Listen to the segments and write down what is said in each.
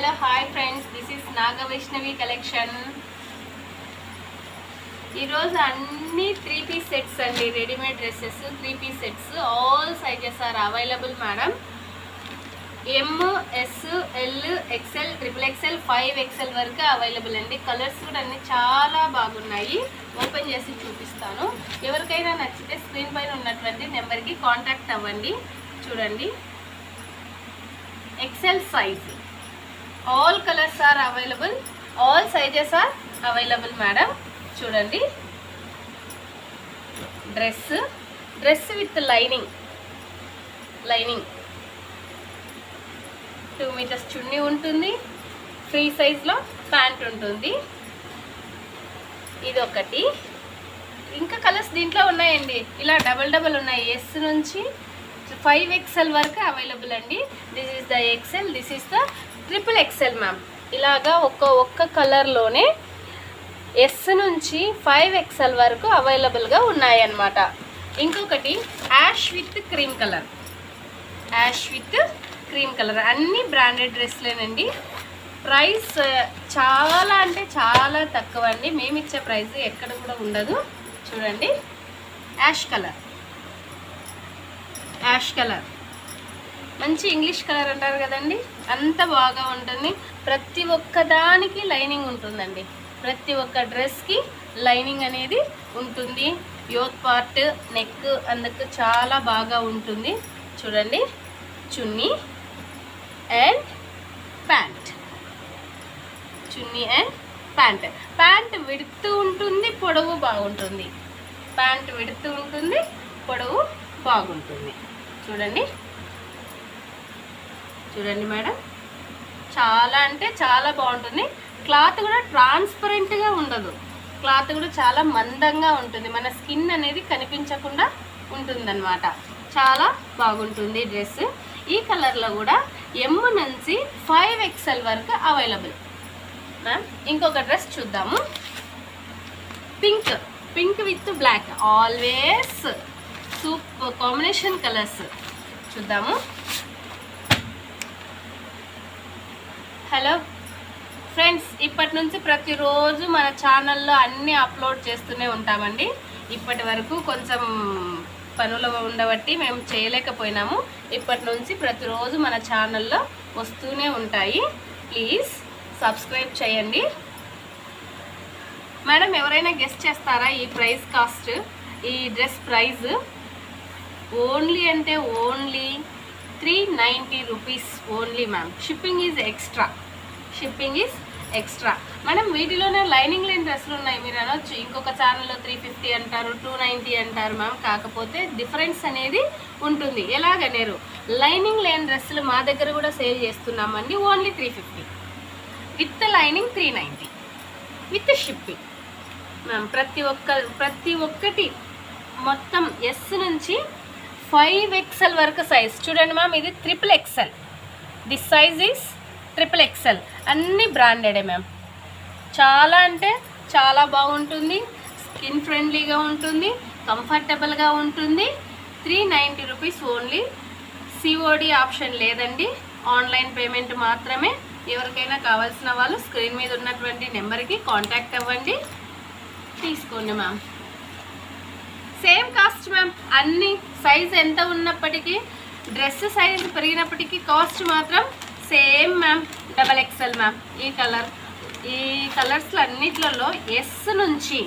Hello, hi friends. This is Naga Vaishnavi collection. ఈ రోజు అన్ని 3-piece sets అండి, readymade dresses 3-piece sets. All sizes are available madam. M, S, L, XL, XXL, 5XL వరకు available అండి. Colours కూడా అన్ని చాలా బాగున్నాయి. ఓపెన్ చేసి చూపిస్తాను. ఎవరికైనా నచ్చితే స్క్రీన్ పైన ఉన్నటువంటి నెంబర్కి కాంటాక్ట్ అవ్వండి. చూడండి, XL size. All colors are available. All sizes are available madam. చూడండి, డ్రెస్ విత్ లైనింగ్ 2 మీటర్స్ చున్నీ ఉంటుంది. ఫ్రీ సైజ్లో ప్యాంట్ ఉంటుంది. ఇది ఒకటి. ఇంకా కలర్స్ దీంట్లో ఉన్నాయండి, ఇలా డబల్ ఉన్నాయి. ఎస్ నుంచి 5XL వరకు అవైలబుల్ అండి. This is the XL, this is the XXL ma'am. ఇలాగా ఒక్క కలర్లోనే ఎస్ నుంచి 5XL వరకు అవైలబుల్గా ఉన్నాయన్నమాట. ఇంకొకటి యాష్ విత్ క్రీమ్ కలర్, అన్ని బ్రాండెడ్ డ్రెస్లేనండి. ప్రైస్ చాలా అంటే చాలా తక్కువ అండి. మేము ఇచ్చే ప్రైస్ ఎక్కడ కూడా ఉండదు. చూడండి, యాష్ కలర్ మంచి ఇంగ్లీష్ కలర్ అంటారు కదండి, అంత బాగా ఉంటుంది. ప్రతి ఒక్క దానికి లైనింగ్ ఉంటుందండి. ప్రతి ఒక్క డ్రెస్కి లైనింగ్ అనేది ఉంటుంది. యోత్ పార్ట్, నెక్ అందుకు చాలా బాగా ఉంటుంది. చూడండి, చున్నీ అండ్ ప్యాంట్, ప్యాంట్ విడుతూ ఉంటుంది, పొడవు బాగుంటుంది. చూడండి మేడం, చాలా అంటే చాలా బాగుంటుంది. క్లాత్ కూడా ట్రాన్స్పరెంట్గా ఉండదు, క్లాత్ కూడా చాలా మందంగా ఉంటుంది. మన స్కిన్ అనేది కనిపించకుండా ఉంటుందన్నమాట. చాలా బాగుంటుంది డ్రెస్. ఈ కలర్లో కూడా M నుంచి 5XL వరకు అవైలబుల్ మ్యామ్. ఇంకొక డ్రెస్ చూద్దాము. Pink with black, always super combination colours. చూద్దాము. హలో ఫ్రెండ్స్, ఇప్పటి నుంచి ప్రతిరోజు మన ఛానల్లో అన్నీ అప్లోడ్ చేస్తూనే ఉంటామండి. ఇప్పటి వరకు కొంచెం పనులు ఉండబట్టి మేము చేయలేకపోయినాము. ఇప్పటి నుంచి ప్రతిరోజు మన ఛానల్లో వస్తూనే ఉంటాయి. ప్లీజ్ సబ్స్క్రైబ్ చేయండి మేడం. ఎవరైనా గెస్ట్ చేస్తారా ఈ ప్రైస్ కాస్ట్? ఈ డ్రెస్ ప్రైస్ ఓన్లీ అంటే only 390 rupees only ma'am. Shipping is extra madam. వీటిలోనే లైనింగ్ లేని డ్రెస్సులు ఉన్నాయి. మీరు అనొచ్చు ఇంకొక ఛానల్లో 350 అంటారు, 290 అంటారు మ్యామ్. కాకపోతే డిఫరెన్స్ అనేది ఉంటుంది. ఎలాగనేరు, లైనింగ్ లేని డ్రెస్సులు మా దగ్గర కూడా సేల్ చేస్తున్నామండి. Only 350 with lining, 390 with shipping ma'am. ప్రతి ఒక్కటి మొత్తం ఎస్ నుంచి 5XL వరకు సైజ్. చూడండి మ్యామ్, ఇది XXL. This size is XXL. అన్నీ బ్రాండెడే మ్యామ్. చాలా అంటే చాలా బాగుంటుంది. స్కిన్ ఫ్రెండ్లీగా ఉంటుంది, కంఫర్టబుల్గా ఉంటుంది. 390 రూపీస్ ఓన్లీ. COD ఆప్షన్ లేదండి, ఆన్లైన్ పేమెంట్ మాత్రమే. ఎవరికైనా కావాల్సిన వాళ్ళు స్క్రీన్ మీద ఉన్నటువంటి నెంబర్కి కాంటాక్ట్ అవ్వండి, తీసుకోండి మ్యామ్. Same cost ma'am. అన్ని సైజ్ ఎంత ఉన్నప్పటికీ, డ్రెస్ సైజ్ పెరిగినప్పటికీ కాస్ట్ మాత్రం సేమ్ మ్యామ్. XXL ma'am. ఈ కలర్స్లో అన్నిట్లలో ఎస్ నుంచి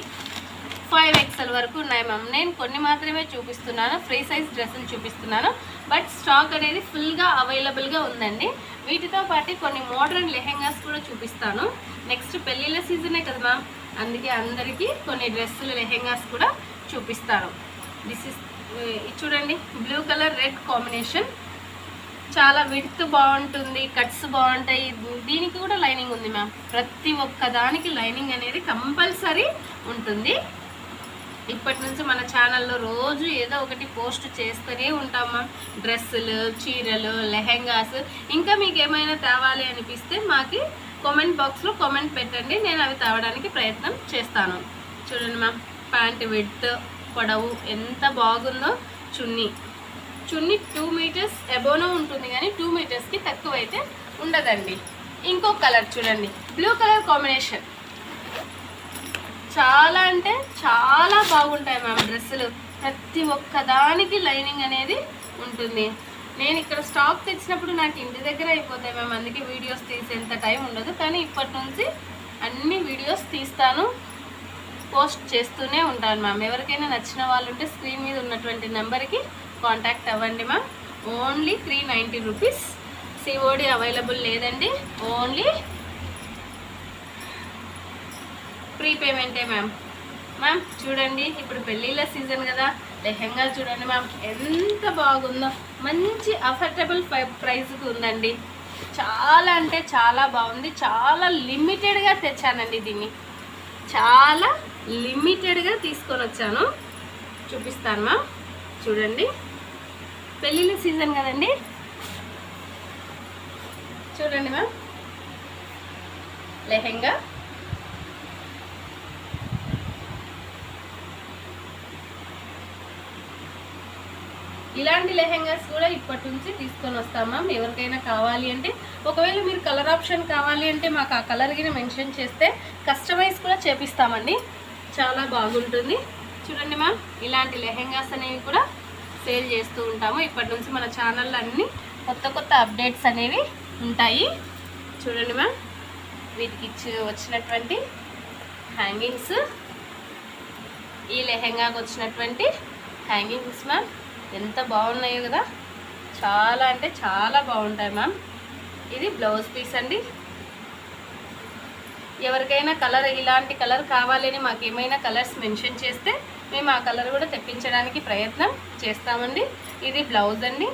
5XL వరకు ఉన్నాయి మ్యామ్. నేను కొన్ని మాత్రమే చూపిస్తున్నాను, ఫ్రీ సైజ్ డ్రెస్సులు చూపిస్తున్నాను. బట్ స్టాక్ అనేది ఫుల్గా అవైలబుల్గా ఉందండి. వీటితో పాటు కొన్ని మోడర్న్ లెహెంగాస్ కూడా చూపిస్తాను. నెక్స్ట్ పెళ్ళిళ్ళ సీజనే కదా మ్యామ్, అందుకే అందరికీ కొన్ని డ్రెస్సులు, లెహెంగాస్ కూడా చూపిస్తాను. దిస్ ఇస్ చూడండి, బ్లూ కలర్ రెడ్ కాంబినేషన్. చాలా విడ్త్ బాగుంటుంది, కట్స్ బాగుంటాయి. దీనికి కూడా లైనింగ్ ఉంది మ్యామ్. ప్రతి ఒక్క దానికి లైనింగ్ అనేది కంపల్సరీ ఉంటుంది. ఇప్పటి నుంచి మన ఛానల్లో రోజు ఏదో ఒకటి పోస్ట్ చేస్తూనే ఉంటాం మ్యామ్. డ్రెస్సులు, చీరలు, లెహెంగాస్. ఇంకా మీకు ఏమైనా తేవాలి అనిపిస్తే మాకు కామెంట్ బాక్స్లో కామెంట్ పెట్టండి, నేను అవి తేవడానికి ప్రయత్నం చేస్తాను. చూడండి మ్యామ్, ప్యాంట్ విడ్త్, పొడవు ఎంత బాగుందో. చున్నీ 2 మీటర్స్ అబోనో ఉంటుంది, కానీ 2 మీటర్స్కి తక్కువ అయితే ఉండదండి. ఇంకో కలర్ చూడండి, బ్లూ కలర్ కాంబినేషన్. చాలా అంటే చాలా బాగుంటాయి మ్యామ్ డ్రెస్సులు. ప్రతి ఒక్క దానికి లైనింగ్ అనేది ఉంటుంది. నేను ఇక్కడ స్టాక్ తెచ్చినప్పుడు నాకు ఇంటి దగ్గర అయిపోతాయి మ్యామ్, అందుకే వీడియోస్ తీసేంత టైం ఉండదు. కానీ ఇప్పటి నుంచి అన్ని వీడియోస్ తీస్తాను, పోస్ట్ చేస్తూనే ఉంటాను మ్యామ్. ఎవరికైనా నచ్చిన వాళ్ళు ఉంటే స్క్రీన్ మీద ఉన్నటువంటి నెంబర్కి కాంటాక్ట్ అవ్వండి ma'am. Only 390 rupees. COD available లేదండి, ఓన్లీ ప్రీ పేమెంటే మ్యామ్. మ్యామ్ చూడండి, ఇప్పుడు పెళ్ళిళ్ళ సీజన్ కదా, లెహెంగా చూడండి మ్యామ్ ఎంత బాగుందో. మంచి అఫోర్డబుల్ ప్రైస్కి ఉందండి. చాలా అంటే చాలా బాగుంది. చాలా లిమిటెడ్గా తెచ్చానండి దీన్ని, చాలా లిమిటెడ్గా తీసుకొని వచ్చాను. చూపిస్తాను మ్యామ్. చూడండి, పెళ్ళిళ్ళ సీజన్ కదండి. చూడండి మ్యామ్, లెహెంగా ఇలాంటి లెహెంగాస్ కూడా ఇప్పటి నుంచి తీసుకొని వస్తాం మ్యామ్. ఎవరికైనా కావాలి అంటే, ఒకవేళ మీరు కలర్ ఆప్షన్ కావాలి అంటే మాకు ఆ కలర్ గిన మెన్షన్ చేస్తే కస్టమైజ్ కూడా చేపిస్తామండి. చాలా బాగుంటుంది. చూడండి మ్యామ్, ఇలాంటి లెహెంగాస్ అనేవి కూడా సేల్ చేస్తూ ఉంటాము. ఇప్పటి నుంచి మన ఛానల్లో అన్ని కొత్త కొత్త అప్డేట్స్ అనేవి ఉంటాయి. చూడండి మ్యామ్, వీటికి వచ్చినటువంటి హ్యాంగింగ్స్, ఈ లెహెంగాకి వచ్చినటువంటి హ్యాంగింగ్స్ మ్యామ్ ఎంత బాగున్నాయో కదా. చాలా అంటే చాలా బాగుంటాయి మ్యామ్. ఇది బ్లౌజ్ పీస్ అండి. ఎవరికైనా కలర్ ఇలాంటి కలర్ కావాలని మాకు ఏమైనా కలర్స్ మెన్షన్ చేస్తే మేము ఆ కలర్ కూడా తెప్పించడానికి ప్రయత్నం చేస్తామండి. ఇది బ్లౌజ్ అండి.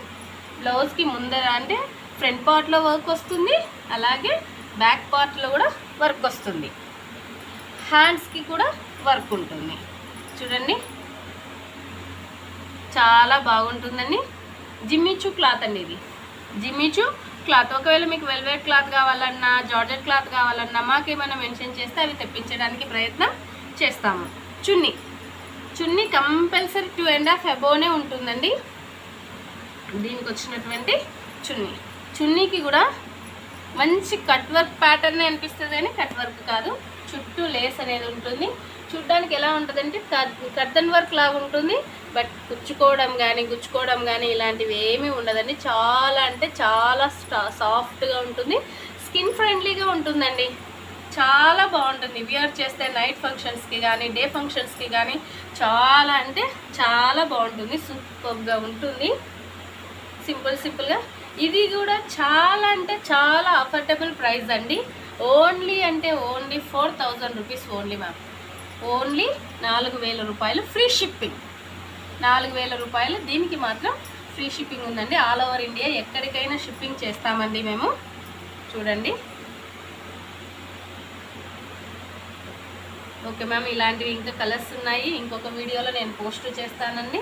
బ్లౌజ్కి ముందర అంటే ఫ్రంట్ పార్ట్లో వర్క్ వస్తుంది, అలాగే బ్యాక్ పార్ట్లో కూడా వర్క్ వస్తుంది. హ్యాండ్స్కి కూడా వర్క్ ఉంటుంది. చూడండి, చాలా బాగుంటుందండి. జిమ్మిచూ క్లాత్ అండి ఇది, జిమ్మిచూ క్లాత్. ఒకవేళ మీకు వెల్వెట్ క్లాత్ కావాలన్నా, జార్జెట్ క్లాత్ కావాలన్నా మాకేమైనా మెన్షన్ చేస్తే అవి తెప్పించడానికి ప్రయత్నం చేస్తాము. చున్నీ, చున్నీ కంపల్సరీ 2.5 అబోనే ఉంటుందండి. దీనికి వచ్చినటువంటి చున్నీ, చున్నీకి కూడా మంచి కట్ వర్క్ ప్యాటర్న్ అనిపిస్తుంది, కానీ కట్ వర్క్ కాదు, చుట్టూ లేస్ అనేది ఉంటుంది. చూడ్డానికి ఎలా ఉంటుందంటే కర్టన్ వర్క్ లాగా ఉంటుంది, బట్ గుచ్చుకోవడం కానీ ఇలాంటివి ఏమీ ఉండదండి. చాలా అంటే చాలా సాఫ్ట్గా ఉంటుంది, స్కిన్ ఫ్రెండ్లీగా ఉంటుందండి. చాలా బాగుంటుంది. వియర్ చేస్తే నైట్ ఫంక్షన్స్కి కానీ డే ఫంక్షన్స్కి కానీ చాలా అంటే చాలా బాగుంటుంది. సూపర్గా ఉంటుంది, సింపుల్గా. ఇది కూడా చాలా అంటే చాలా అఫోర్డబుల్ ప్రైస్ అండి. Only 4,000 rupees only ma'am. Only 4,000 రూపాయలు ఫ్రీ షిప్పింగ్. 4,000 రూపాయలు, దీనికి మాత్రం ఫ్రీ షిప్పింగ్ ఉందండి. ఆల్ ఓవర్ ఇండియా ఎక్కడికైనా షిప్పింగ్ చేస్తామండి మేము. చూడండి, ఓకే మ్యామ్. ఇలాంటివి ఇంకా కలర్స్ ఉన్నాయి, ఇంకొక వీడియోలో నేను పోస్ట్ చేస్తానండి.